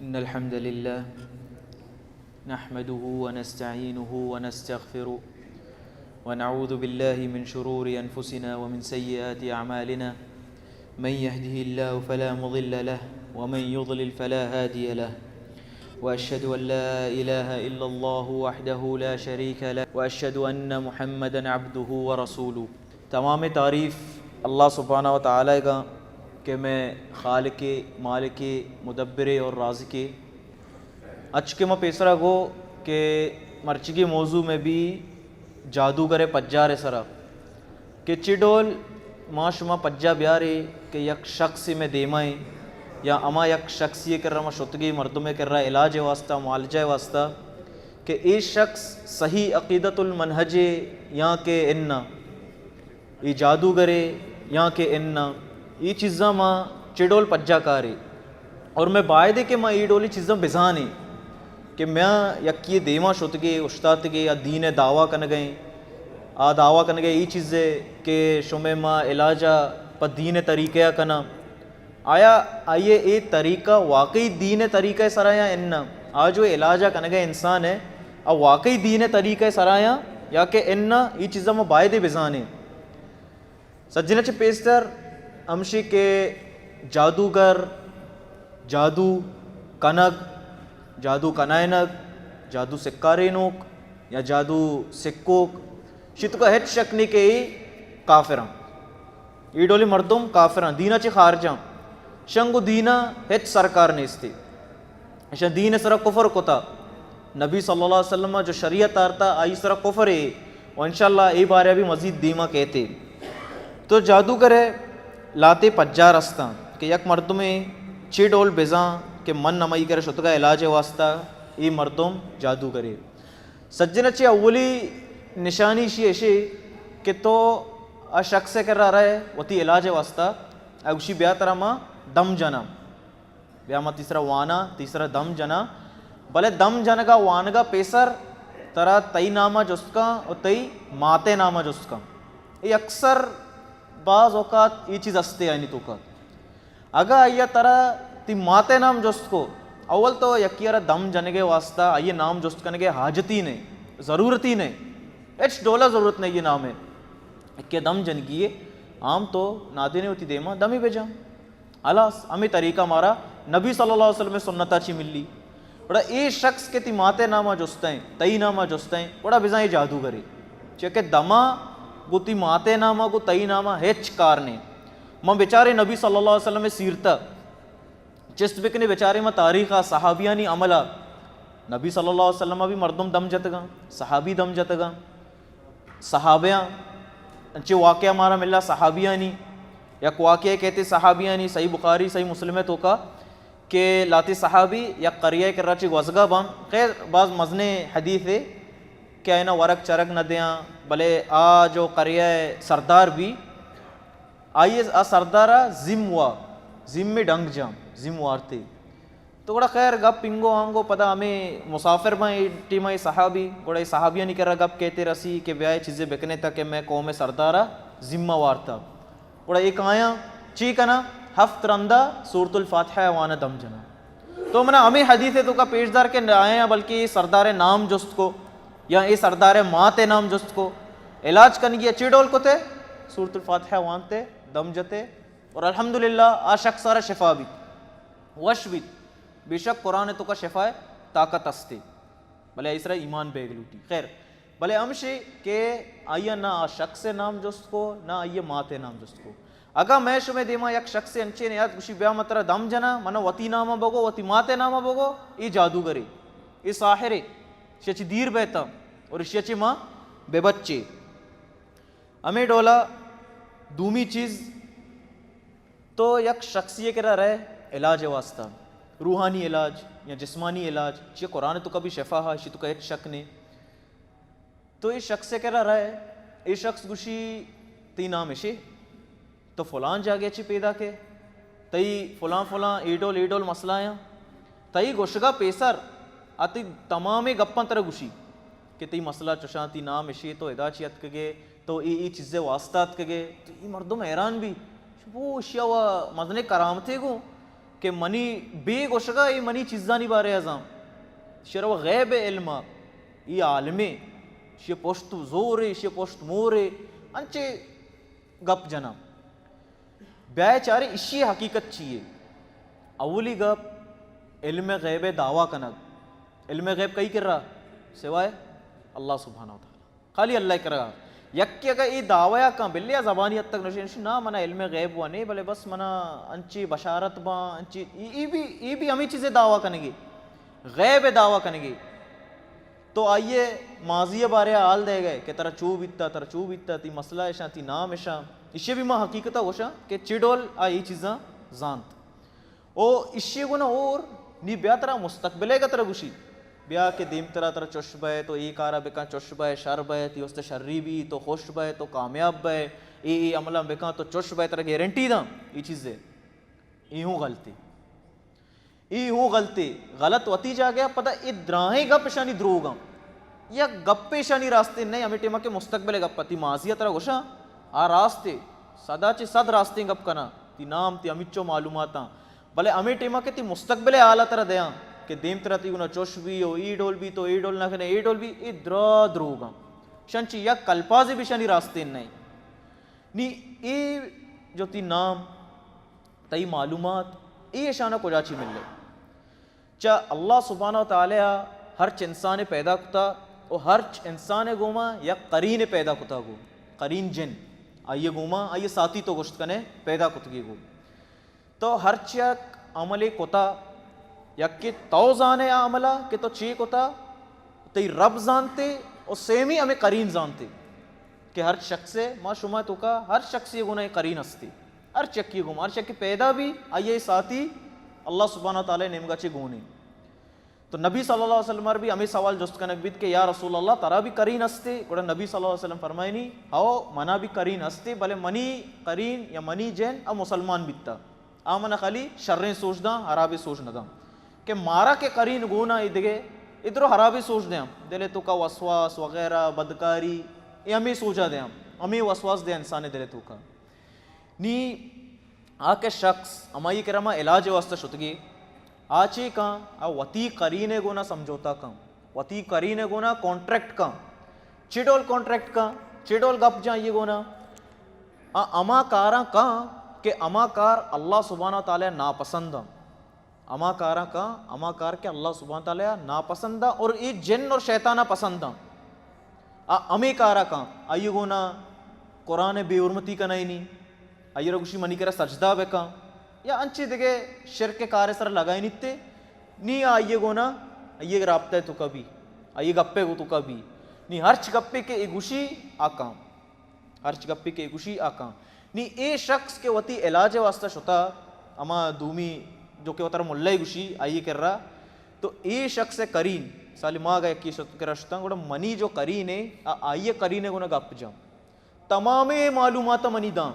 إن الحمد لله نحمده ونستعينه ونستغفره ونعوذ بالله من شرور أنفسنا ومن سيئات أعمالنا من يهده الله فلا مضل له ومن يضلل فلا هادي له وأشهد أن لا إله إلا الله وحده لا شريك له وأشهد أن محمدا عبده ورسوله. تمام تعریف اللہ سبحانہ و تعالی کا کہ میں خالق مالک مدبر اور رازق اچ کے میں پیسرا گو کہ مرچگی موضوع میں بھی جادوگر پجار سرا کہ چڈول ما شما پجا بیارے کہ یک شخص میں دیمائیں یا اما یک شخص یہ کر رہا ما شتگی مردمے کر رہا علاج واسطہ معالجہ واسطہ کہ اے شخص صحیح عقیدت المنہج یا کہ اننا یہ جادوگرے یا کہ اننا یہ چیزاں ماں چڈول پجا کارے اور میں باعدے کہ ماں یہ ڈولی چیزاں بزانے کہ میں یکی دیما شتگے اشتات کے یا دین دعویٰ کن گئے دعویٰ کن گئے یہ چیزیں کہ شمع ماں علاجہ پا دین طریقہ کنا آیا آئیے اے طریقہ واقعی دین طریقہ سرایا اننا آج جو علاجہ کن گئے انسان ہے اب واقعی دین طریقہ سرایا یا کہ اننا یہ چیزاں ماں باعدے بزانے سجنہ چھ پیستر ہمشی کے جادوگر جادو کنگ جادو کنائنگ جادو سکارینوک یا جادو سکوک شتو کا ہیچ شکنی کے کافران یہ ڈولی مردم کافران دینا چی خارجاں شنگو دینا ہیچ سرکار نیستی شن دین سرا کفر کتا نبی صلی اللہ علیہ وسلم جو شریعت آرتا آئی سرا کفر ہے و انشاءاللہ ای بارے بھی مزید دیما کہتے تو جادوگر ہے لاتے پجار رستان کہ یک مردمیں چھ ڈول بیزاں کہ من نمائی کرے شتگا علاج واسطہ ای مردم جادوگرے سجنہ چھ اولی نشانی شی ایشی کہ تو شخص سے کر رہا ہے وہ تی علاج واسطہ اگوشی بیا ترہ ماں دم جنا بیا ماں تیسرا وانا تیسرا دم جنا بلے دم جنگا وانگا پیسر ترہ تئی نامہ جست کا اور تئی ماتے نامہ جست کا یہ اکثر بعض اوقات یہ چیز استے آئینی توقات اگا آئیہ ترہ تی ماتے نام جست کو اول تو یکیارہ دم جنگے واسطہ آئیے نام جست کرنے حاجتی نہیں ضرورتی نہیں ایچ ڈولا ضرورت نہیں یہ نام ہے کہ دم جنگیے عام تو نادینے ہوتی دیما دمی بے جام علاس ہمیں طریقہ مارا نبی صلی اللہ علیہ وسلم سنتا چی ملی بڑا اے شخص کے تی ماتے نامہ جستیں تئی نامہ جستیں بڑا بزاں یہ جادو کرے چکہ دما گو تی ماتے نامہ گو تئی نامہ ہیچ کارنے ماں بیچارے نبی صلی اللہ علیہ وسلم میں سیرتا چست بکنے بیچارے ماں تاریخہ صحابیانی عملہ نبی صلی اللہ علیہ وسلم بھی مردم دم جتگا صحابی دم جتگا صحابیاں انچے واقعہ مارا ملا صحابیانی یا واقعہ کہتے صحابیانی صحیح بخاری صحیح مسلم تو کا کہ لاتی صحابی یا قریہ کراچی گوزگا بام خیر بعض مزنے حدیث ہے کہ اینا ورق چرک نہ دیاں بلے جو قریہ سردار بھی آئیے سردارہ زم میں ڈنگ جام زم وارتے تو بڑا خیر گپ پنگو آنگو پتہ ہمیں مسافر میں ٹیم صحابی بڑا صحابیہ نہیں کر رہا گپ کہتے رسی کہ بیائے چیزیں بکنے تک کہ میں قوم سردارہ ذمہ وارتا بڑا ایک آیا چی کنا ہفت رندہ سورۃ الفاتحہ وانا دم جنا تو منہ ہمیں حدیث ہے تو کا پیشدار کے آئے ہیں بلکہ سردار نام جست کو یا یہ سردار ماتے نام جست کو علاج کرنے کی اچھی ڈول کو تے سورۃ الفاتحہ وانتے دم جتے اور الحمدللہ آ شخص سارا شفا بھی وش بھی بے شک قرآن تو کا شفا ہے طاقت استے بھلے اس طرح ایمان بیگ لوٹی خیر بھلے امشے کہ آئیے نہ شخص نام جست کو نہ آئیے ماتے نام جست کو اگا میں شمع دیما یک شخص انچے نے یاد گوشی بیا مطرح دم جنا منہ وتی نامہ بگو وتی ماتے نامہ بگو ای جادوگرے ای ساحرے شچ دیر بیتا اور شچ ماں بے بچے ہمیں ڈولا دومی چیز تو یک شخصیے کے رہے علاج واسطہ روحانی علاج یا جسمانی علاج یہ قرآن تو کبھی شفا ہے شی تو کہ شک نے تو یہ شخص سے کہہ رہا ہے یہ شخص گوشی تی نام ہے تو فلان جاگے چی پیدا کے تئی فلان ایڈول مسئلہ ہیں تئی گوشگا پیسر آتی تمام گپاں طرح گوشی کہ تی مسئلہ چشاں تی نام ہے تو ادا چیت کگے تو ای چیزیں واسطات کگے تو یہ مردم حیران بھی وہ اشیاء و مزنے کرامتے گو کہ کہ منی بے گوشگا ای منی چیزانی بارے ازام شرو غیب علم ای عالمے شی پوشت زورے شی پوشت مورے انچے گپ جنا بیائے چارے اشی حقیقت چیئے اولی گپ علم غیب دعویٰ کنگ علم غیب کئی کر رہا سوائے اللہ سبحانہ و تعالی خالی اللہ کر رہا یکی اگر ای دعویٰ کن بلیا زبانی حد تک نشین نا منا علم غیب ہوا نہیں بلے بس منا انچی بشارت با انچی ای بھی ہمیں چیزیں دعویٰ کنگی غیب دعویٰ کنگی تو آئیے ماضی بارے حال دے گئے کہ ترا چوب اتا تی مسئلہ ایشا تی نام ایشا اسے بھی ماں حقیقتہ ہوشا کہ چیڈول آئی چیزاں زانت او اسے گونا اور نی بیا ترا مستقبلے کا ترا گوشی بیا کہ دیم ترا چوش بے تو ایک آرہ بکا چوش بے شر بے تی اس شرری بھی تو خوش بے تو کامیاب بے ای عملہ بکا تو چوش بے ترا گیرنٹی دا ای چیزیں ای ہوں غلطی غلط وتی جا گیا پتہ ای دراہیں گپ پیشانی دروگا یا گپ پیشانی راستے نہیں ہمیں ٹیمہ کے مستقبل گپ تی ماضیہ ترا گوشا آ راستے صدا چی صد راستے گپ کنا تی نام تی امیچو معلوماتا بلے ہمیں ٹیمہ کے تی مستقبل آلہ ترا دیاں کہ دیم ترا تی گنا چوش بھی ہو ای ڈول بھی تو ای ڈول نہ کنے ای ڈول بھی ای دروگا شنچی یا کلپازی بھی شانی راستے نہیں نی ای جو تی نام تی معلومات ای شانہ کو جاچی مل لے چا اللہ سبحانہ وتعالی ہر انسان پیدا کتا اور ہر انسان گوما یا قرین پیدا کتا گو قرین جن آئیے گوما آئیے ساتھی تو گشت کنے پیدا کتگی گو تو ہر چیک عملی کتا یا کہ تو زانے عملہ کہ تو چی کتا تی رب زانتے اور سیمی ہمیں قرین زانتے کہ ہر شخص سے ما شما تو کا ہر شخص یہ گناہ قرین ہستی ہر چکی گم ہر چکی پیدا بھی آئیے ساتھی اللہ سبحانہ تعالی نمگا چی گونی تو نبی صلی اللہ علیہ وسلم بھی ہمیں سوال جست کنک بیت کہ یا رسول اللہ ترا بھی قرین ہستے گوڑا نبی صلی اللہ علیہ وسلم فرمائی نہیں ہاو منا بھی قرین ہستے بلے منی قرین یا منی جین اب مسلمان بیتا آمنا خالی شریں سوچ دا حرابی سوچ نہ دا کہ مارا کے قرین گونا ادھگے ادھرو حرابی سوچ دیں دلے تو کا وسواس وغیرہ بدکاری یہ ہمیں سوچا دیں ہمیں وسواس دیں انسان دلے تو کا نی آکے شخص ہمائی کرما علاج واسطہ شتگی آچے کان وطی قرینے گونا سمجھوتا کان وطی قرینے گونا کانٹریکٹ کان چیڈول کانٹریکٹ کان چیڈول گپ جائیں یہ گونا اما کاراں کان کہ اما کار اللہ سبحانہ تعالی ناپسندہ اما کاراں کان اما کار کہ اللہ سبحانہ تعالی ناپسندہ اور یہ جن اور شیطانہ پسندہ امی کارا کان آئیے گونا قرآن بے حرمتی کا نہیں آئیے رگوشی منی کرا سجدہ بے کان یا انچی دگے شرک کارے سر لگائی نیتے نی آئیے گونا آئیے رابطہ تو کبھی آئیے گپے گو تو کبھی نی ہرچ گپے کے ایگوشی آکام ہرچ گپے کے ایگوشی آکام نی اے شخص کے وطی علاج واسطہ شتا اما دومی جو کہ وطر ملہ گوشی آئیے کر رہا تو اے شخص قرین سالمہ گئے کی شتا کر رشتاں گوڑا منی جو قرین ہے آئیے قرین گونا گپ جاؤں تمام معلومات منی داں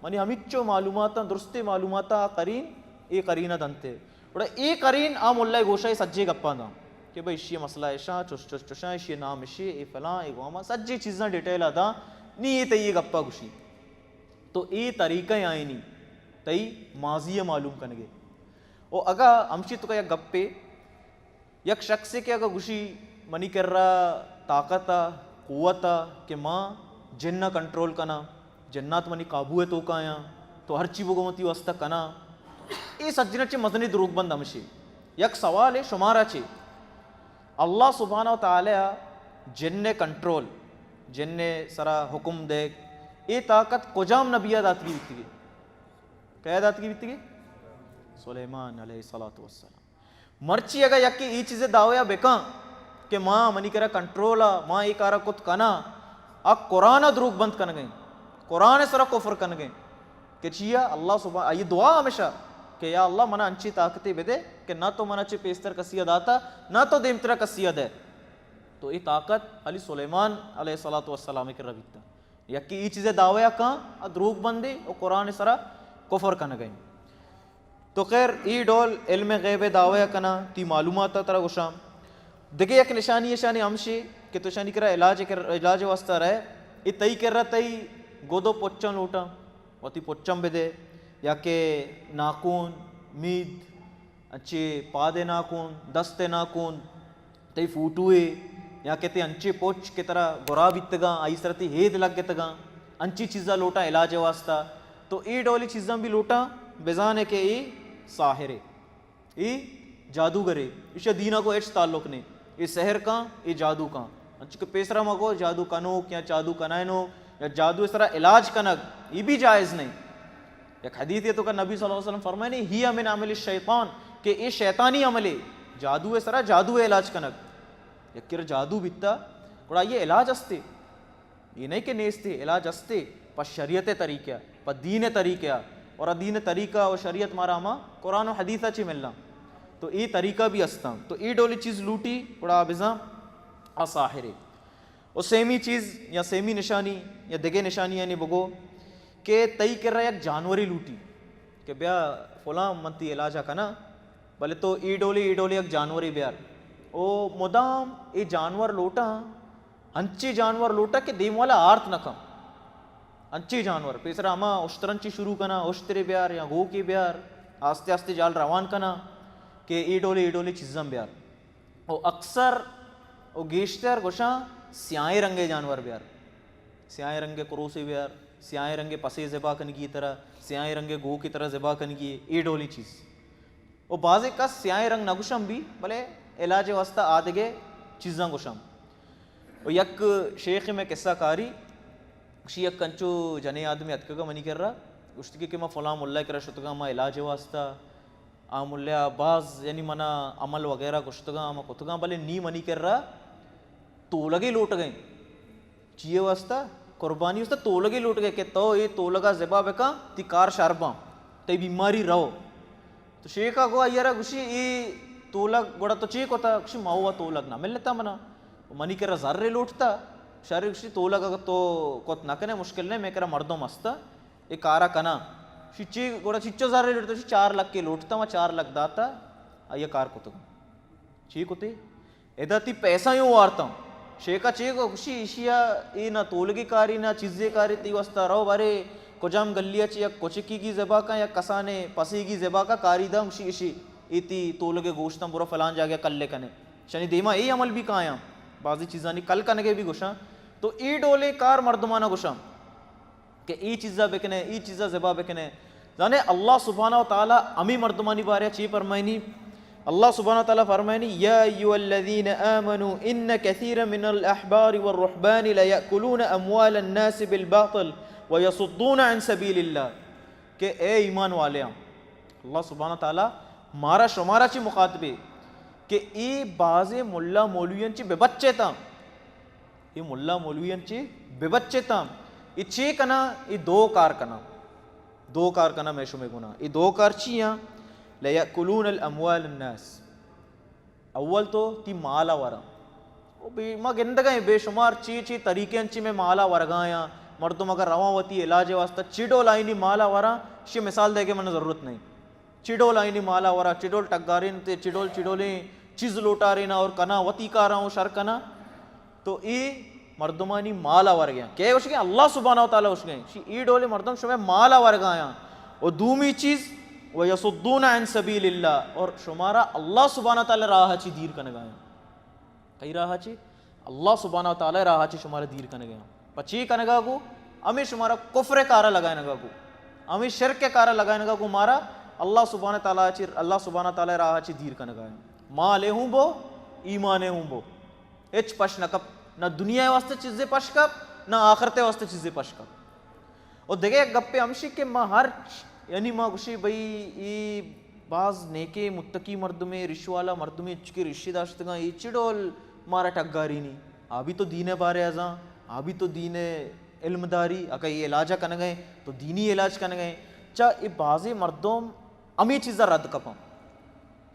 منی ہمیچو معلوماتا درستے معلوماتا قرین اے قرینہ دنتے بڑا اے قرین آم اللہ گوشہ سجے گپا دا کہ بھئی اشی مسئلہ ایشا چوشا اشی نام اشی اے فلان اے گواما سجے چیزاں ڈیٹیل دا نی اے تی گپا گوشی تو اے طریقہ آئیں نی تی ماضی معلوم کنگے او اگا ہمشی تو کا یک گپے یک شخص کے اگا گوشی منی کر رہا طاقتا قوتا کہ ماں جنہ کنٹرول کنا جنات منی قابو ہے تو کایا تو ہر چی بگمتی واسطہ کنا اے سجنہ چے مزنی دروگ بند ہمشی یک سوال ہے شمارا چے اللہ سبحانہ و تعالی جن کنٹرول جن سرا حکم دے اے طاقت کجام نبیہ داتگی بیتی گئی کیا داتگی بیتی گئی سلیمان علیہ السلام مرچی اگا یکی ای چیزیں داویا بکاں کہ ماں منی کرا کنٹرولا ماں ایک آرہ کت کنا آگ قرآن دروگ بند کن گئیں قرآن سرا کفر کن گئیں کہ چیا اللہ سبحانہ یہ دعا ہمیشہ کہ یا اللہ منا انچی طاقتی بے دے کہ نہ تو منا چی پیستر کسیہ داتا نہ تو دیمترہ کسیہ دے تو یہ طاقت علی سلیمان علیہ السلام کے ربیتا یکی ای چیزیں دعویا کہاں دروگ بندے اور قرآن سرا کفر کن گئیں تو خیر ای ڈول علم غیب دعویا کنا تی معلومات ترہ گوشام دگے یک نشانی شانی ہمشی کہ تو شانی کرا علاج واسطہ رہے ای تئی کر رہا تئی گودو پوچھن لوٹا وتی پوچھن بے دے یا کہ ناکون مید انچے پادے ناکون دستے ناکون تی فوٹوئے یا کہتے انچے پوچھ کے طرح گراب اتگاں آئی سرتی ہید لگ گے تگاں انچی چیزاں لوٹا علاج واسطہ تو ای ڈولی چیزاں بھی لوٹا بیزان ہے کہ ای ساحرے ای جادوگرے اس دینہ کو ایچ تعلق نہیں ای سحر کاں ای جادو کاں انچہ کہ پیسرا مگو جادو کنوک یا جادو کنائنو یا جادو اس طرح علاج کنک یہ بھی جائز نہیں. ایک حدیث یہ تو کہ نبی صلی اللہ علیہ وسلم فرمائے نہیں ہی من عمل الشیطان کہ یہ شیطانی عمل ہے جادو اس طرح جادو ہے علاج کنک یک کر جادو بیتا کڑا یہ علاج استے یہ نہیں کہ نیستے علاج استے پر شریعت طریقہ پر دین طریقہ اور دین طریقہ اور شریعت مارا ہما قرآن و حدیثہ چی ملنا تو یہ طریقہ بھی استا تو ای ڈولی چیز لوٹی کڑا بزا ساحرے. اور سیمی چیز یا سیمی نشانی یا دگے نشانی یعنی بگو کہ تئی کر رہا یک جانوری لوٹی کہ بیا فلاں منتی علاجہ کنا بلے تو ای ڈولی یک جانوری بیار او مدام ای جانور لوٹا انچی جانور لوٹا کہ دیم والا آرت نہ کم انچی جانور پیسرا ہما اشترنچی شروع کنا اشتری بیار یا گو کی بیار آستے آستے جال روان کنا کہ ای ڈولی چیزاں بیار او اکثر او گیشتر گوشاں سیاہیں رنگے جانور بیار سیاہیں رنگے کروسی بیار سیاہیں رنگے پسے ذبح کن کی طرح سیاہیں رنگے گو کی طرح ذبح کن کی ای ڈولی چیز او بازے کا سیاہیں رنگ نگوشم بھی بلے علاج واسطہ آدھگے چیزاں گوشم. او یک شیخ میں قصہ کاری اسی یک کنچو جنے آدمی اتکگا منی کر رہا گوشتی کہ میں فلاں ملہ کرا شتگا ما علاج واسطہ آ ملہ باز یعنی منا عمل وغیرہ گوشتگا ما کتگا بلے نی منی کر رہا تو لگے لوٹ گئے چیئے واسطہ قربانی واسطہ تو لگے لوٹ گئے کہ تو یہ تو لگا ذبح بکا تی کار شارباں تی بیماری رہو تو شیخا گوا یارا گوشی ای تو لگ گوڑا تو چیک ہوتا گوشی ماہوا تو لگنا مل لیتا منا منی کرا ذرے لوٹتا شاری گوشی تو لگا تو کوت نہ کنے مشکل نہیں میں کرا مردوں مستا یہ کارا کنا شی گوڑا چچو ذرے لوٹتا 4 لکھ کے لوٹتا وہاں 4 لکھ داتا یہ کار کو تو چیک ہوتے ادا تی پیسہ یوں وارتا ہوں شیخا چیک ہو گوشی ایشیا ای نہ تولگی کاری نہ چیزیں کاری تی واسطہ رہو بارے کجام گلیا چی یا کوچکی کی ذبح کا یا کسانے پسی کی ذبح کا کاری دا گوشی ایشی ایتی تولگے گوشتاں برا فلان جا گیا کل لے کنے شنی دیما ای عمل بھی کہاں بعضی چیزاں نہیں کل کنگے بھی گوشاں تو ای ڈولے کار مردمانہ گوشاں کہ ای چیزہ بکنے ای چیزہ ذبح بکنے جانے اللہ سبحانہ و تعالی امی مردمانی بارے چی فرمائنی اللہ سبحانہ و تعالی فرمائنی یا ایوہ الذین آمنوا ان کثیر من الاحبار والرحبان لیأکلون اموال الناس بالباطل ویصدون عن سبیل اللہ کہ اے ایمان والے اللہ سبحانہ و تعالی مارا شمارا چی مخاطبے کہ ای باز ملا مولوین چی بے بچے تام ای ملا مولوین چی بے بچے تام ای چی کنا ای 2 کار کنا میں شمع گنا ای 2 کار چیاں لیأکلون الاموال الناس اول تو تی مالا ورا ما گندگائیں بے شمار چی طریقے انچی میں مالا ورگایاں مردم اگر رواوتی علاج واسطہ چیڈو لائنی مالا ورا شی مثال دے کے من ضرورت نہیں چیڈول آئینی مالا ورا چیڈول ٹگارین تے چیڈولیں چیز لوٹا رہنا اور کنا وطی کارا ہوں شر کنا تو ای مردمانی مالا ور گیا کہ اس گئے اللہ سبحانہ و تعالیٰ اس گئے ای ڈولے مردم شمع مالا ور گایا اور دومی چیز وَيَصُدُّونَ عَنْ سَبِيلِ اللَّهِ اور شمارا اللہ سبحانہ و تعالیٰ راہ چی دیر کنے گایا کئی راہ چی اللہ سبحانہ و تعالیٰ راہ چی شمارا دیر کنے گایا پچی کنے گا کو ہمیں شمارا کفر کارا لگائے نگا کو ہمیں شرک کارا لگائے نگا کو مارا اللہ سبحانہ تعالیٰ راہ چی دیر کنے گایا ماں لے ہوں بو ایمانے ہوں بو اچ پش نہ کپ نہ دنیا واسطے چیزیں پش کپ نہ آخرتے واسطے چیزیں پش کپ اور دیکھے گپے ہمشی کہ ماں ہر یعنی ماں گوشی بھئی ای بعض نیکے متقی مردمے رشوالا مردمے چکے رشی داشتگاں ای چڑول مارا ٹگاری نہیں آبی تو دین بارے ازاں آبی تو دین علم داری اگر یہ علاجہ کن گئے تو دینی علاج کن گئے چاہ ای بعضی مردم امی چیزہ رد کپاں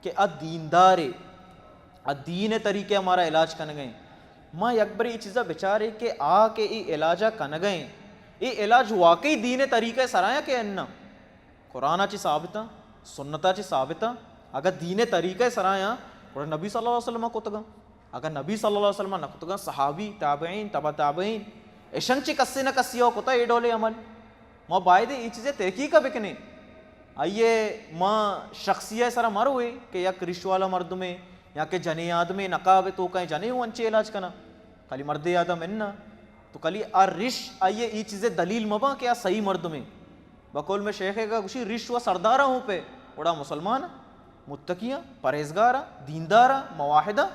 کہ دیندارے دین طریقے ہمارا علاج کن گئے ماں یکبری یہ چیزہ بچارے کہ آ کے ای علاجہ کن گئے ای علاج واقعی دین طریقے سرایا کہ انہ قرآن چی ثابتا سنتا چی ثابتا اگر دین طریقے سرایا اور نبی صلی اللہ علیہ وسلم کو تگا اگر نبی صلی اللہ علیہ وسلم نہ کتگا صحابی تابعین تبا تابعین اشن چی کسی نہ کسی ہو کتا یہ ڈولے عمل ماں باید یہ چیزیں تحقیق بکنے آئیے ماں شخصیہ سارا مر ہوئے کہ یک رش والا مرد میں یا کہ جنے آدم نقاب تو کہیں جنے ہوں انچے علاج کنا خالی مرد آدم اننا تو کلی آر رش آئیے ای چیزیں دلیل مبا کہ آ صحیح مرد میں بقول میں شیخ کا گوشی رش و سردارہ ہوں پہ اڑا مسلمان متقیاں پرہیزگارہ دیندارہ مواحدہ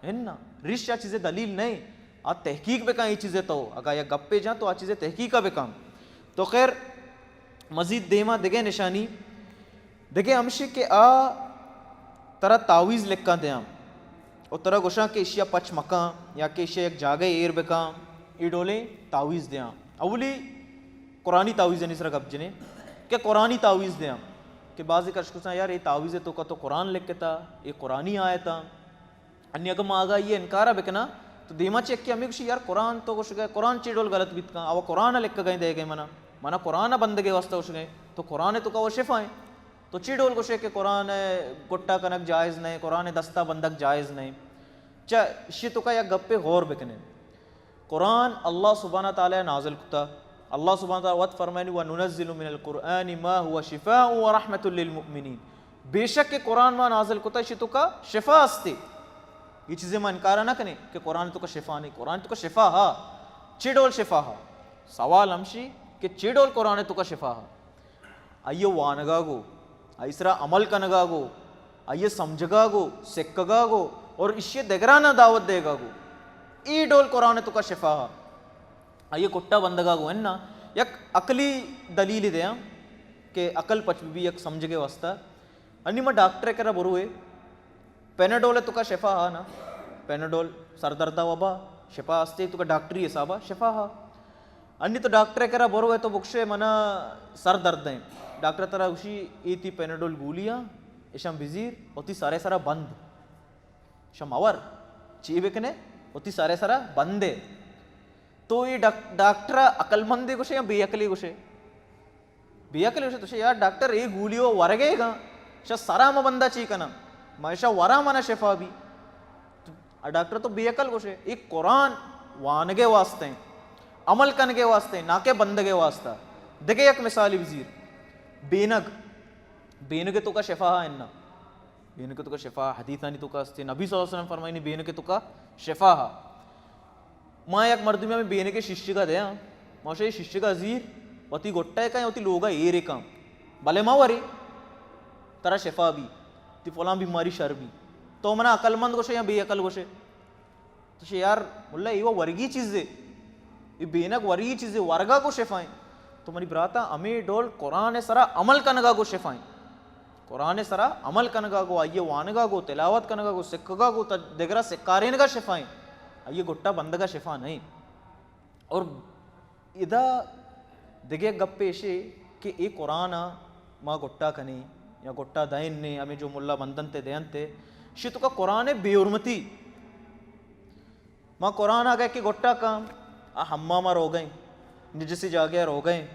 اننا رش یا چیزیں دلیل نہیں آ تحقیق بے کہاں یہ چیزیں تو اگر یا گپ پہ جائیں تو آ چیزیں تحقیق بے کام تو خیر مزید دیما دگے نشانی دگے ہمشی کہ آ ترا تعویز لکھا دیاں اور ترا گوشاں کہ اشیا پچ مکاں یا کہ اشیا ایک جاگے ایر بکاں ای ڈولے تعویز دیاں اولی قرآنی تعویز نہیں سر گپ جنے کہ قرآنی تعویز دیاں کہ بعضی کشکساں یار یہ تعویز تو کا تو قرآن لکھ کے تا یہ قرآنی آیا تھا انی اگر ماں آگا یہ انکارہ بکنا تو دیما چیک کیا ہمیں کچھ یار قرآن تو کچھ گئے قرآن چیڈول غلط بیت کہاں آوا قرآن لکھ گئے دے گئے منا قرآن بندگے واسطہ کچھ گئے تو قرآن تو کا وہ شفائیں تو چیڈول کچھ ہے کہ قرآن گٹا کنک جائز نہیں قرآن دستہ بندک جائز نہیں چاہ اسی تو کا یا گپ پہ غور بکنے قرآن اللہ سبحانہ تعالیٰ نازل کتا اللہ سبحانہ تعالیٰ وقت فرمائنی وَنُنَزِّلُ مِنَ الْقُرْآنِ مَا هُوَ شِفَاءٌ وَرَحْمَةٌ لِلْمُؤْمِنِينَ بے شک کہ قرآن ما نازل کتا اسی تو کا شفا استے یہ چیزیں میں انکارہ نہ کنے کہ قرآن تو کا شفا نہیں قرآن تو کا شفا ہا چیڈول شفا ہا سوال ہمشی کہ چیڈول قرآن تو کا شفا ہا آئیے وانگا گو ایسرا عمل کنگا گو آئیے سمجھگا گو سکگا گو اور اسی دگرانہ دعوت دے گا گو ای ڈول قرآن تو کا شفا ہا آئیے کٹا بندگا گو اننا یک عقلی دلیل دیا کہ عقل پچ بھی یک سمجھ کے واسطہ انی میں ڈاکٹر کرا بروئے پیناڈول تو کا شفا ہا نا پیناڈول سر دردہ وبا شفا ہستے تو کا ڈاکٹری حسابہ شفا ہا انی تو ڈاکٹر کرا بروئے تو بکشے منا سر درد ہیں ڈاکٹر ترہ اسی ای تی پیناڈول گولیاں اشام بزیر ہوتی سارے سارا بند شام آور چی بکنے ہوتی سارے سارا بندے تو یہ ڈاکٹر عقل مندے گوشے یا بے عقلی گوشے بے عقلی گوشے تو شا یار ڈاکٹر اے گولیو ورگے گا شا سارا ما بندہ چی کنا ماشا ورا منا شفا بھی ڈاکٹر تو بے عقل گوشے ایک قرآن وانگے واسطے عمل کنگے واسطے نہ کہ بندگے واسطہ دیکھے ایک مثالی وزیر بینگ تو کا شفا ہا اننا بینگ تو کا شفا حدیثانی تو کا استے نبی صلی اللہ علیہ وسلم فرمائنی بینگ تو کا شفا ہا ماں یک مردمی میں بینگ کے ششی کا دیا ماشا یہ ششی کا عزیر ہوتی گھٹا ہے کہیں ہوتی لوگا ایرے کام بلے ماں وری ترہ شفا بھی تی فلان بیماری شر بھی تو منا عقل مند گوشے یا بے عقل گوشے تو شے یار ملا یہ ورگی چیزیں یہ بینک ورگی چیزیں ورگا کو شفائیں تو منی براتا ہمیں ڈول قرآن سرا عمل کنگا کو شفائیں قرآن سرا عمل کنگا کو آئیے وانگا کو تلاوت کنگا کو سکگا کو دگرہ سکارین کا شفائیں آئیے گھٹا بندگا شفا نہیں اور ادا دگے گپ پیشے کہ اے قرآن ماں گھٹا کنے یا گھٹا دائن نے ہمیں جو ملا بندن تے دین تے شتو کا قرآن بے حرمتی ماں قرآن آگئے کہ گھٹا کام ہمامہ رو گئیں نجسی جاگے رو گئیں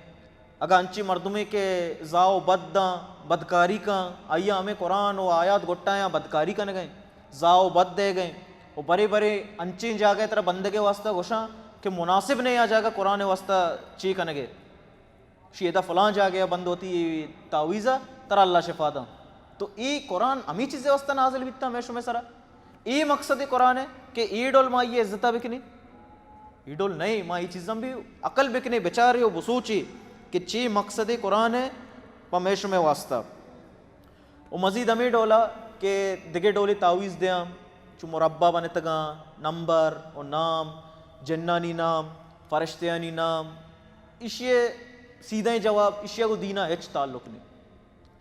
اگر انچی مردمی کے زاو بد داں بدکاری کا آئیے ہمیں قرآن و آیات گھٹائیں بدکاری کا نگئیں زاو بد دے گئیں وہ بڑے بڑے انچیں جاگے ترہ بندگے واسطہ گوشاں کہ مناسب نہیں آ جائے گا قرآن واسطہ چی کنگے شیدہ فلان جاگے بند ہوتی تعویزہ ترہ اللہ شفا دا تو ای قرآن امی چیزیں واسطہ نازل بیتا میں شمیں سرا ای مقصد قرآن ہے کہ ای ڈول ماں یہ عزتہ بکنی ای ڈول نہیں ماں ای چیزیں بھی عقل بکنے بچاری ہو بسوچی کہ چی مقصد قرآن ہے پا میں شمیں واسطہ وہ مزید ہمیں ڈولا کہ دگے ڈولی تعویز دیاں چو مربع بنتگاں نمبر و نام جنانی نام فرشتیانی نام اشیے سیدھیں جواب اشیاء کو دینا ہچ تعلق نہیں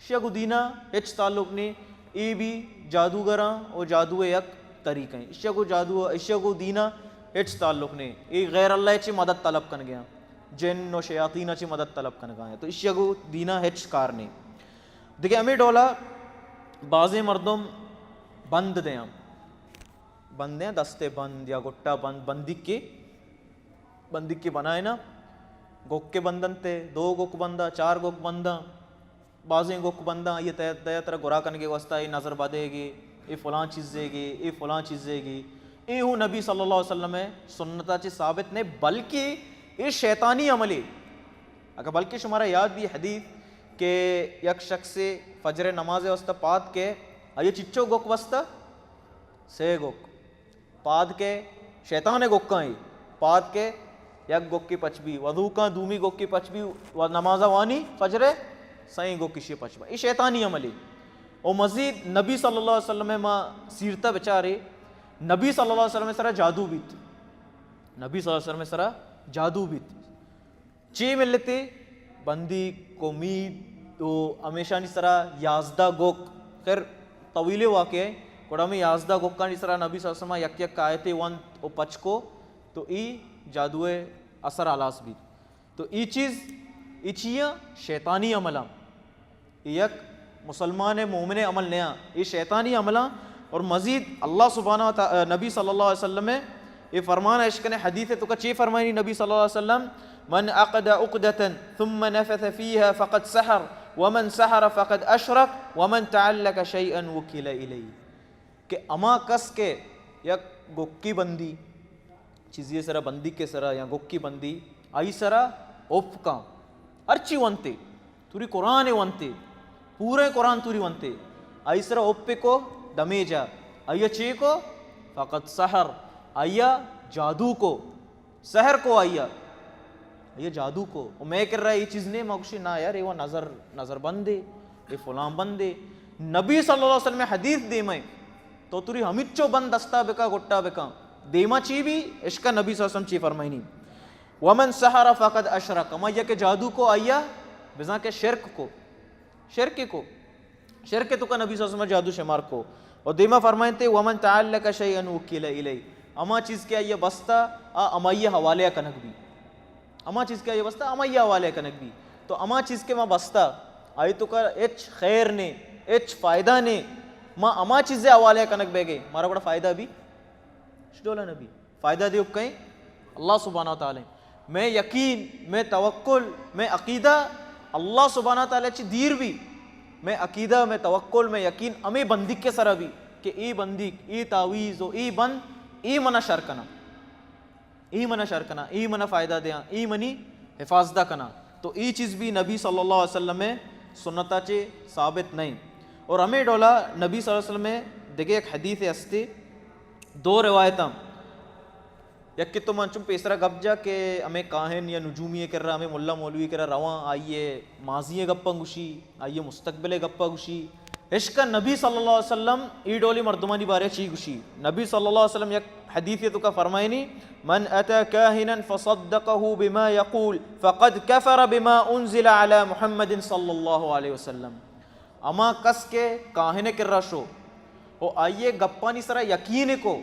اشیاء کو دینا ہچ تعلق نہیں ای بھی جادوگراں اور جادو یک طریقہ ہیں اشیاء کو دینا ہچ تعلق نہیں ای غیر اللہ چی مدد طلب کن گیا جن و شیاطین چی مدد طلب کن گیا تو اشیاء کو دینا ہچ کار نہیں دیکھیں ہمیں ڈولا بازے مردم بند دیاں بند ہیں دستے بند یا گٹا بند بندی کے بنائے نا گوک کے بندن تے 2 گوک بندہ 4 گوک بندہ بازیں گوک بندہ یہ تیہ طرح گرا کنگے واسطہ یہ نظر بدے گی یہ فلان چیز دے گی یہ فلان چیز دے گی یہ ہوں نبی صلی اللہ علیہ وسلم سنتا چی ثابت نے بلکہ یہ شیطانی عملی اگر بلکہ شمارا یاد بھی حدیث کہ یک شخص فجر نماز وسط پاد کے آئیے چچو گوک وسط سے گوک پاد کے شیطان گوک کہیں پاد کے یک گوک کی پچبی وضو کا دومی گوک کی پچبی نمازہ وانی فجر سائیں گوک کشی پچبا یہ شیطانی عملی. اور مزید نبی صلی اللہ علیہ وسلم ماں سیرتا بچارے نبی صلی اللہ علیہ وسلم سرا جادو بیت نبی صلی اللہ علیہ وسلم سرا جادو بیت چی ملتے بندی کو مید تو ہمیشہ نی سرا 11 گوک خیر طویلے واقع ہے کوڑا میں 11 گوکا نی سرا نبی صلی اللہ علیہ وسلم یک یک آیتے ون او پچ کو تو ای جادوے اثر آلاس بھی تو ای چیز ای چیاں شیطانی عملہ یک مسلمان مومن عمل نیا یہ شیطانی عملہ. اور مزید اللہ سبحانہ و تعالی نبی صلی اللہ علیہ وسلم میں یہ فرمان عشقن حدیث ہے تو کچھ فرمائنی نبی صلی اللہ علیہ وسلم من عقد عقدة ثم نفث فيها فقد سحر ومن سحر فقد اشرك ومن تعلق شيئا وكل الیہ کہ اما کس کے یک گوکی بندی چیزی سرا بندی کے سرا یا گوکی بندی آئی سرا اوپ کا ارچی ونتے توری قرآن ونتے پورے قرآن توری ونتے آئی سرا اوپے کو دمیجا آیا چی کو فقط سحر آیا جادو کو سحر کو آیا یہ جادو کو میں کر رہا یہ چیز نہیں مغشی نہ یار یہ وہ نظر بندے یہ فلان بندے نبی صلی اللہ علیہ وسلم حدیث دے میں تو توری ہمیچو بند دستا بکا گٹا بکا دیما چی بھی عشقہ نبی صلی اللہ علیہ وسلم چی فرمائنی ومن سحر فقد اشرک اما یہ کہ جادو کو آیا بزاں کے شرک تو کا نبی صلی اللہ علیہ وسلم جادو شمار کو. اور دیما فرمائنتے ومن تعلق شیئا وکل الیہ اما چیز کے آئیے بستا اما یہ حوالے کنک بھی اما چیز کے آئیے بستا اما یہ حوالے کنک بھی تو اما چیز کے ماں بستا آئی تو کا اچ خیر نے اچ فائدہ نے ماں اما چیزیں حوالے کنک بے گئے مارا بڑا فائدہ بھی شدولا نبی فائدہ دیو کہیں اللہ سبحانہ وتعالی میں یقین میں توکل میں عقیدہ اللہ سبحانہ وتعالی چی دیر بھی میں عقیدہ میں توکل میں یقین امی بندی کے سرا بھی کہ ای بندی ای تعویز و ای بند ای منہ شر کنا ای منہ فائدہ دیا ای منی حفاظتہ کنا تو ای چیز بھی نبی صلی اللہ علیہ وسلم میں سنتا چے ثابت نہیں. اور ہمیں ڈولا نبی صلی اللہ علیہ وسلم میں دیکھے ایک حدیث ہستے 2 روایتاں یک کہ تو منچم پیسرا گپ جا کہ ہمیں کاہن یا نجومی کر رہا ہمیں ملا مولوی کر رہا رواں آئیے ماضی گپا گوشی آئیے مستقبل گپا گوشی عشق نبی صلی اللہ علیہ وسلم ای ڈولی مردمانی بارے چی گوشی نبی صلی اللہ علیہ وسلم یک حدیث تو کا فرمائنی من اتا کاہنا فصدقه بما يقول فقد كفر بما انزل على محمد صلی اللہ علیہ وسلم اما کس کے کاہنے کر رہا شو او آئیے گپانی سرا یقین کو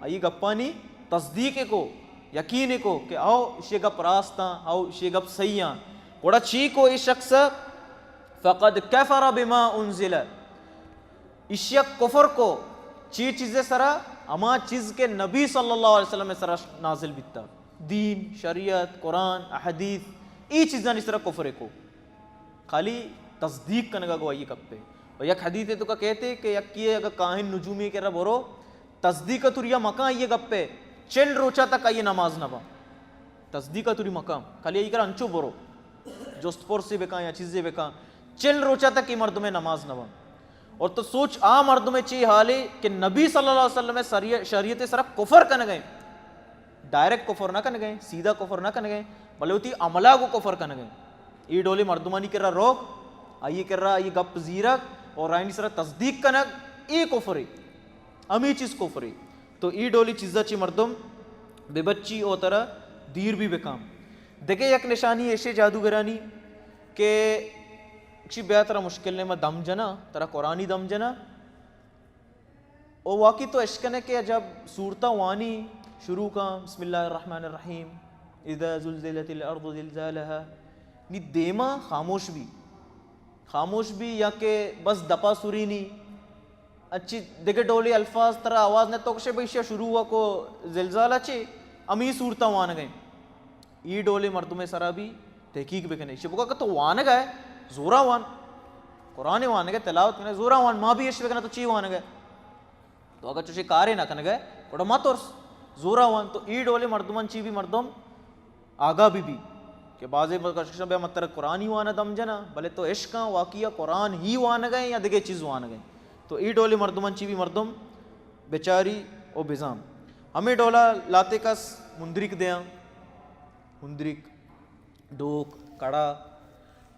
آئیے گپانی تصدیق کو یقین کو کہ آؤ اسے گپ راستاں آؤ اسے گپ سیاں وڑا چی کو اس شخص فقد کفر بما انزل اشیا کفر کو چی چیزیں سرا اما چیز کے نبی صلی اللہ علیہ وسلم سرا نازل بیتا دین شریعت قرآن احادیث ای چیزاں اس طرح کفر کو خالی تصدیق کنگا گو آئیے کپ پہ. اور یک حدیث تو کا کہتے کہ یک کیے اگر کاہن نجومی کہہ رہا برو تصدیق توریا مکان آئیے گپ پہ چل روچا تک آئیے نماز نبا تصدیق توری مقام خالی آئیے کر انچو برو جوست پور سے بکا یا چیزیں بکا چل روچا تک یہ مردوں میں نماز نبا. اور تو سوچ مردوں میں چی حالے کہ نبی صلی اللہ علیہ وسلم میں شریعت سرا کفر کن گئے ڈائریکٹ کفر نہ کن گئے سیدھا کفر نہ کن گئے بلے ہوتی عملہ کو کفر کن گئے ای ڈولی مردمانی کر رہا روک آئیے کر رہا آئیے گپ زیرک اور آئینی سرا تصدیق کنک ای کفر امی چیز کفر. تو ای ڈولی چیزا چی مردم بے بچی او طرح دیر بھی بکام دیکھے یک نشانی ایشے جادوگرانی کہ اکشی بیا ترہ مشکل نے میں دم جنا ترہ قرآنی دم جنا او واقعی تو اشکن ہے کہ جب صورتہ وانی شروع کا بسم اللہ الرحمن الرحیم اذا زلزلت الارض زلزالها نی دیما خاموش بھی یا کہ بس دپا سوری نہیں اچھی دیکھے ڈولی الفاظ طرح آواز نے تو کشے بیشیا شروع ہوا کو زلزال اچھی امی صورتہ وان گئے ای ڈولی مردم سرا بھی تحقیق بکنے شبکہ کہ تو وان گئے زورا وان قرآن وان گئے تلاوت کرنے زورا وان ماں بھی اشتے بکنے تو چی وان گئے تو اگر چوشے کارے نہ کنے گئے کوڑا ماں تورس زورا وان تو ای ڈولی مردمان چی بھی مردم آگا بھی کہ بعضی بے مطلب قرآن ہی وانا دم جنا بلے تو عشق واقعہ قرآن ہی وانا گئے یا دیگے چیز وانا گئے. تو ای ڈولی مردمان چی بھی مردم بیچاری او بزام ہمیں ڈولا لاتے کس مندرک دیاں مندرک ڈوک کڑا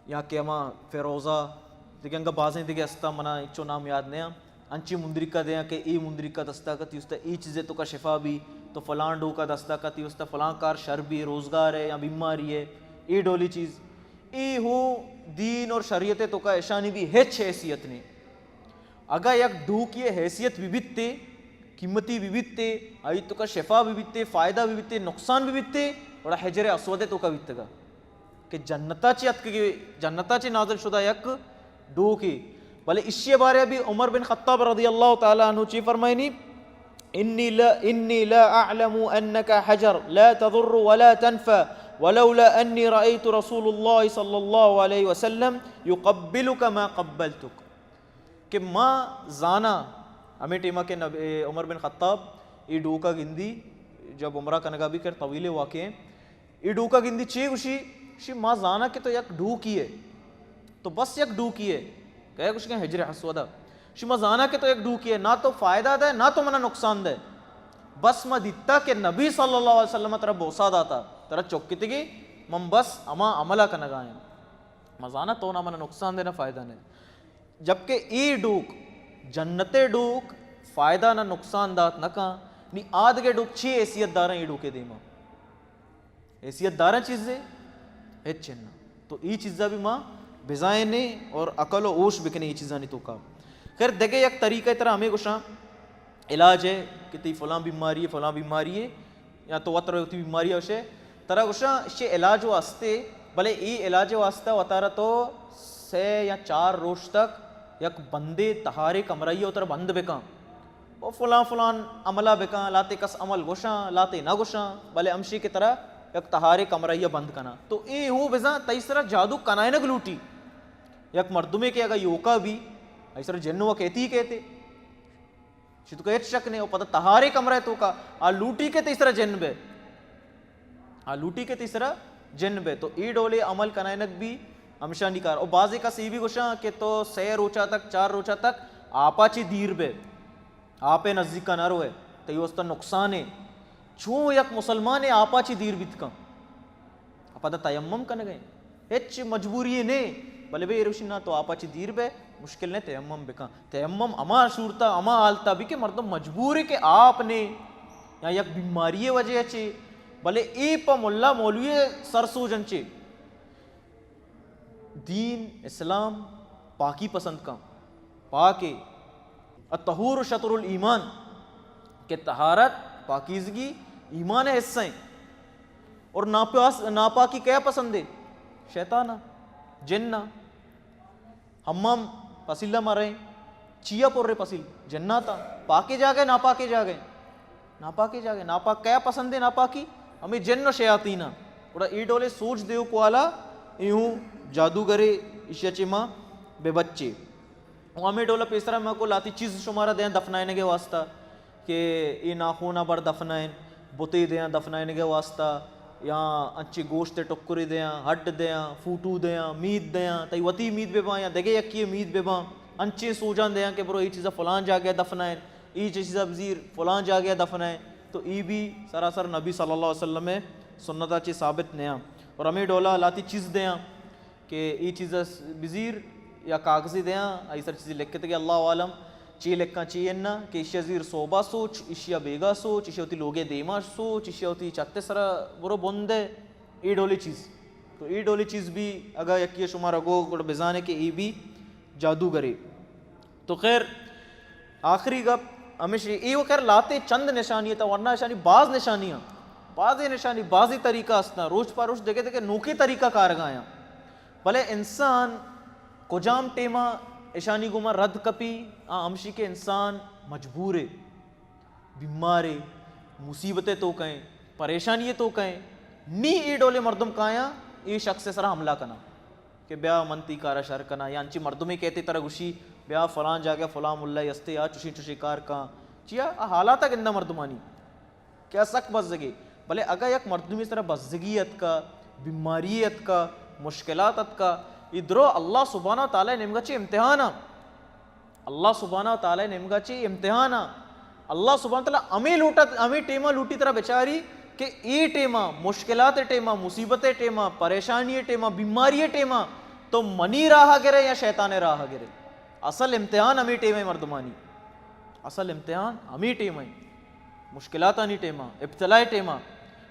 یا کہ ہما فیروزہ دیکھیں انگا بازیں دیکھیں استا منا اچھو نام یاد نہیں انچی مندرک کا دیاں کہ ای مندرک کا دستا کا تیستا ای چیزیں تو کا شفا بھی تو فلان ڈو کا دستا کا تیستا فلان کار شر بھی روزگار ہے یا بیماری ہے. ای ڈولی چیز ای ہو دین اور شریعت تو کا اشانی بھی ہیچ حیثیت نہیں. اگا یک ڈو کی حیثیت بھی بیتے قیمتی بھی بیتے آئی تو کا شفا بھی بیتے فائدہ بھی بیتے نقصان بھی بیتے اور حجر اسود تو کا بیتے گا کہ جنتا چی نازل شدہ یک ڈو کی. بلے اسی بارے بھی عمر بن خطاب رضی اللہ تعالیٰ عنہ چی فرمائنی انی لا اعلم انکا حجر لا تضر ولا تنفع ولولا انی رأیت رسول اللہ صلی اللہ علیہ وسلم یقبلک ما قبلتک. کہ ماں زانا ہمیں ٹیمہ کے عمر بن خطاب ای ڈو کا گندی جب عمرہ کنگا بھی کر طویل واقع ہیں ای ڈو کا گندی چی گوشی ماں زانا کہ تو یک ڈو کی ہے تو بس یک ڈو کی ہے کہ کچھ کہ حجر حسودہ شما زانا کہ تو یک ڈو کی ہے نہ تو فائدہ دے نہ تو منہ نقصان دے بس ما دیتا کہ نبی صلی اللہ علیہ وسلم ترہ بوسا داتا ترہ چوکی تگی من بس اما عملہ کنگائیں مزانا تو نہ منہ نقصان دے نہ فائدہ نہیں. جبکہ ای ڈوک جنت ڈوک فائدہ نہ نقصان دات نہ کہاں نی آدھ کے ڈوک چھ حیثیت داریں ای ڈوکے دیما حیثیت داریں چیزیں ہیچ چننا تو ای چیزہ بھی ماں بزائیں نے اور عقل و اوش بکنے ای چیزہ نہیں تو کا. خیر دیکھے یک طریقہ طرح ہمیں گوشاں علاج ہے کہ تی فلاں بیماری ہے یا تو وطر ہوتی بیماری ہے اسے طرح گوشاں اسے علاج واسطے بلے ای علاج واسطہ وطارہ تو 3 یا 4 روز تک یک بندے تہارے کمرائی ہوتر بند بکاں وہ فلان عملہ بکاں لاتے کس عمل گوشاں لاتے نہ گوشاں بلے امشی کی طرح یک تہارے کمرائی بند کنا تو اے ہو بزاں تیسرا جادو کنائے نگ لوٹی یک مردمے کے اگا یوکا بھی ایسر جنوہ کہتی ہی کہتے تو کہ ایک شک نہیں وہ پتہ تہارے کمرہ تو کا لوٹی کے تیسرا جن بے تو ای ڈولے عمل کنائنک بھی ہمیشہ نہیں کار. اور بعضی کا سی بھی گوشاں کہ تو 3 روچہ تک 4 روچہ تک آپا چی دیر بے آپے نزدیک کا نہ روئے تو یہ وسطہ نقصان ہے چون یک مسلمان ہے آپا چی دیر بیت کا پتہ تیمم کن گئے ہیچ مجبوری ہے نہیں بلے بے روشی نہ تو آپا چی دیر بے مشکل نے تیمم بکا تیمم اما شورتا اما آلتا بھی کہ مردم مجبور ہے کہ آپ نے یا یک بیماری وجہ چے بلے ای پا ملا مولوی سرسو جنچے دین اسلام پاکی پسند کا پاکے الطہور شطر الایمان کہ طہارت پاکیزگی ایمان حصہ ہیں اور ناپاکی کیا پسند ہے شیطانہ جنہ ہمم پسیلہ مارے چیا پور رہے پسیل جناتا پاکے جا گئے ناپاکے جا گئے ناپاک کیا پسند ہے ناپاکی ہمیں جن شیاطینہ اور ای ڈولے سوچ دیو کو آلا یوں جادوگرے اشیا چما بے بچے ہمیں ڈولا پیسرا میں کو لاتی چیز شمارا دیاں دفنائنے کے واسطہ کہ ای ناخونہ بر دفنائن بوتے دیاں دفنائنے کے واسطہ یا اچھی گوشت ٹکری دیاں ہڈ دیاں فوٹو دیاں میت دیاں تی وتی میت بے باں یا دیکھے یکی میت بے باں انچے سوجان دیاں کہ برو ای چیزا فلان جا گیا دفنائن ای چیزا بزیر فلان جا گیا دفنائن تو ای بھی سراسر نبی صلی اللہ علیہ وسلم میں سنتا چی ثابت نیاں. اور ہمیں ڈولا لاتی چیز دیاں کہ ای چیزا بزیر یا کاغذی دیاں ایسر چیزی لکھتے کہ اللہ عالم چی لکھاں چی اننا کہ اشیا زیر صوبہ سوچ اشیا بیگا سوچ اشیا ہوتی لوگے دیما سوچ اشیا ہوتی چاہتے سرا برو بندے ای ڈولی چیز تو ای ڈولی چیز بھی اگا یکی شمارا گو گوڑ بزانے کہ ای بھی جادو گرے. تو خیر آخری گپ ہمیشہ ای وہ خیر لاتے چند نشانی تا ورنہ نشانی بعض نشانیاں بعضی طریقہ اسنا روز پا روز دیکھے تھے کہ نوکی طریقہ کارگایا بھلے انسان کجام ٹیما اشانی گما رد کپی ہمشی کے انسان مجبور ہے بیمارے مصیبتیں تو کہیں پریشانی تو کہیں نی ای ڈولے مردم کایا ای شخص سے سرا حملہ کنا کہ بیا منتی کارا شر کنا یا انچی مردمی کہتے طرح گوشی بیا فلان جا گیا فلان ملہ یستے یا چوشی کار کان چیا حالاتا گندہ مردمانی کیا سک بزدگی بلے اگر یک مردمی اس طرح بزدگیت کا بیماریت کا مشکلاتت کا ادرو اللہ سبحانہ تعالی نمگچی امتحانا اللہ سبحانہ تعالی نمگچی امتحانا اللہ سبحانہ تعالی امی ٹیما لوٹی طرح بیچاری کہ ای ٹیما مشکلات ٹیما مصیبت ٹیما پریشانی ٹیما بیماری ٹیما تو منی راہ گرے یا شیطان راہ گرے. اصل امتحان امی ٹیمیں مردمانی, اصل امتحان امی ٹیمیں مشکلات آنی ٹیما ابتلاء ٹیما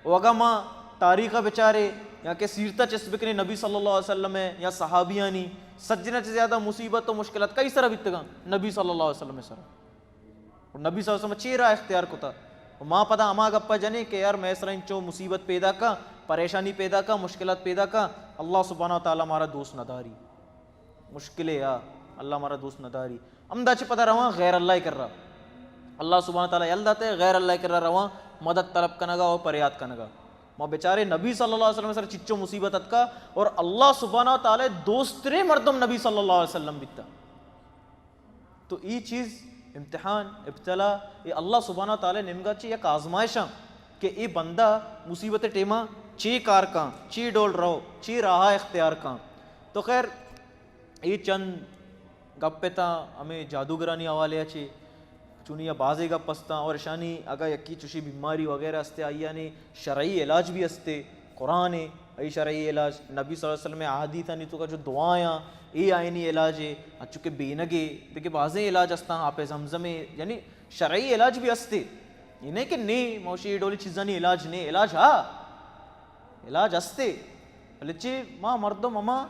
وگا ماں تاریخ بیچارے یا کہ سیرتا چسبکنے نبی صلی اللہ علیہ وسلم یا صحابیانی سجنہ سے زیادہ مصیبت و مشکلات کئی سر بیتگا نبی صلی اللہ علیہ وسلم سر اور نبی صلی اللہ علیہ وسلم چیرہ اختیار کو تھا ماں پتا اما گپا جنے کہ یار میں سر انچو مصیبت پیدا کا پریشانی پیدا کا مشکلات پیدا کا اللہ سبحانہ وتعالی ہمارا دوست نہ داری مشکلیں یا اللہ ہمارا دوست نہ داری امدہ چھ پتہ رواں غیر اللہ کر رہا اللہ سبحانہ تعالی یل داتے غیر اللہ کر رہا رواں مدد طلب کنگا اور پریاد کنگا ماں بیچارے نبی صلی اللہ علیہ وسلم سر چچو مصیبت کا اور اللہ سبحانہ تعالی دوسترے مردم نبی صلی اللہ علیہ وسلم بیتا. تو ای چیز امتحان ابتلا یہ اللہ سبحانہ تعالی نمگا چی یک آزمائشاں کہ اے بندہ مصیبت ٹیما چی کار کاں چی ڈول رہو چی راہ اختیار کاں. تو خیر یہ چند گپے تا ہمیں جادوگرانی حوالے اچھی چونی بازے گپ پستا اور شانی اگا یکی چوشی بیماری وغیرہ استے آئیانی شرعی علاج بھی استے قرآن ای شرعی علاج نبی صلی اللہ علیہ وسلم عادی تھا نہیں تو کا جو دعائیں ای آئینی علاج ہے چونکہ بینگے دیکھیں بازیں علاج استا آپ زمزمے یعنی شرعی علاج بھی استے یہ نہیں کہ نہیں موشی ڈولی چیزاں نہیں علاج نہیں علاج ہاں علاج استے لچے ماں مردم اما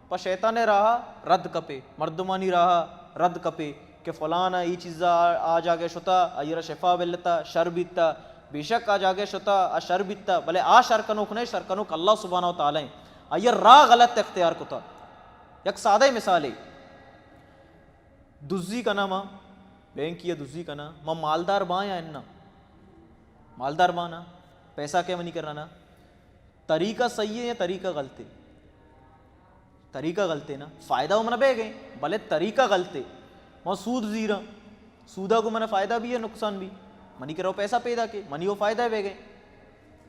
پا شیطان راہا رد کپے مردمانی راہا رد کپے کہ فلانا ای چیزا آج آگے شتا ایرہ شفا بلتا شر بیتا بے شک آج آگے شتا آ شر بیتا بلے آ شر کنوک نہیں شر کنوک اللہ سبحانہ وتعالی ایر راہ غلط اختیار کتا. یک سادہ مثال ہے دزی کنا ماں بینک یا دزی کنا ماں مالدار باں یا اننا مالدار باں نا پیسہ کیا منی کرنا نا طریقہ صحیح ہے یا طریقہ غلط ہے طریقہ غلط ہے نا فائدہ وہ منہ بے گئے بلے طریقہ غلط ہے وہاں سود زیرہ سودہ کو منہ فائدہ بھی ہے نقصان بھی منی کرو پیسہ پیدا کے منی وہ فائدہ بے گئے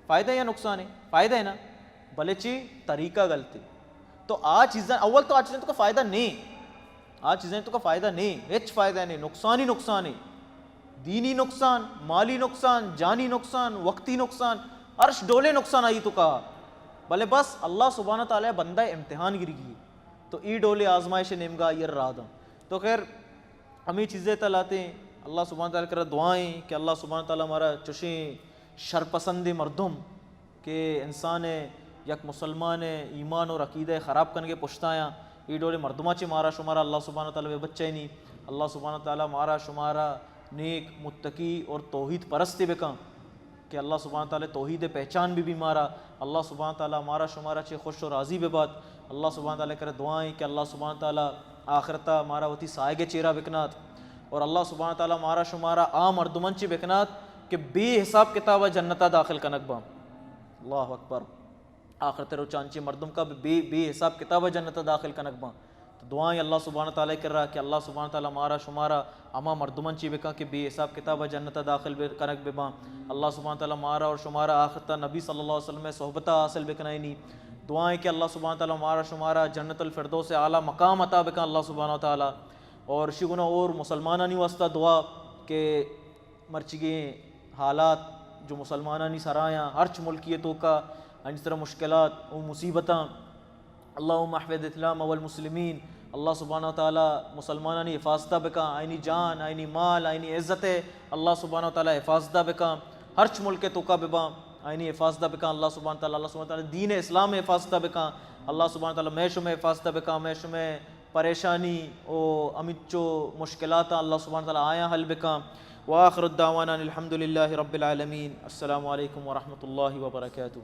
فائدہ یا نقصان ہے فائدہ ہے نا بلے چی طریقہ غلط ہے. تو آج چیزیں اول تو آج چیزیں تو کا فائدہ نہیں آج چیزیں تو کا فائدہ نہیں ہچ فائدہ نہیں نقصان ہی نقصان ہے دینی نقصان مالی نقصان جانی نقصان وقتی نقصان عرش ڈولے نقصان آئی تو کہا بلے بس اللہ سبحانہ تعالی بندہ امتحان گری گئی تو ای ڈولے آزمائش نمگا یہ رادہ. تو خیر ہمیں چیزیں تلاتے ہیں اللہ سبحانہ تعالی کر دعائیں کہ اللہ سبحانہ تعالی ہمارا چشیں شرپسند مردم کہ انسان یک مسلمان ایمان اور عقیدہ خراب کرنے کے پشتایاں ای ڈولے مردمہ چے مارا شمارا اللہ سبحانہ تعالی بے بچے نہیں اللہ سبحانہ تعالی مارا شمارا نیک متقی اور توحید پرستے بکاں کہ اللہ سبحانہ تعالی توحید پہچان بھی مارا اللہ سبحانہ تعالی مارا شمارا چے خوش و راضی بے بات اللہ سبحانہ تعالی کرے دعائیں کہ اللہ سبحانہ تعالی آخرتا مارا وتی سائے کے چہرہ بکنات اور اللہ سبحانہ تعالی مارا شمارا عام مردمن چے بکنات کہ بے حساب کتابہ جنتا داخل کنک با. اللہ اکبر آخرت رو چانچے مردم کا بے حساب کتابہ جنتا داخل کنک با. تو دعائیں اللہ سبحانہ تعالی کر رہا کہ اللہ سبحانہ تعالی مارا شمارا اما مردمن چی بکا کہ بے حساب کتابہ جنتا داخل کنک بے با. اللہ سبحانہ تعالی مارا اور شمارا آخرتا نبی صلی اللہ علیہ وسلم صحبتہ حاصل بکنائی نہیں. دعائیں کہ اللہ سبحانہ تعالی مارا شمارا جنت الفردوس اعلیٰ مقام عطا بکا اللہ سبحانہ تعالی. اور شگنا اور مسلمانانی واسطہ دعا کہ مرچگیں حالات جو مسلمانانی سرایاں ہرچ ملکیتوں کا اس طرح مشکلات و مصیبتاں اللہم احفظ اسلام والمسلمین اللہ سبحانہ تعالی مسلمانانی حفاظتہ بکا آئینی جان آئینی مال آئینی عزت اللہ سبحانہ تعالی حفاظتہ بکا ہرچ ملک تو کا ببا آئینی حفاظتہ بکا اللہ سبحانہ تعالی دین اسلام حفاظتہ بکا اللہ سبحانہ تعالی میشو میں حفاظتہ بکا میشو میں پریشانی او امیچو مشکلات اللہ سبحانہ تعالی آیا حل بکا. وآخر الدعوانا الحمد للہ رب العالمین. السلام علیکم ورحمۃ اللہ وبرکاتہ.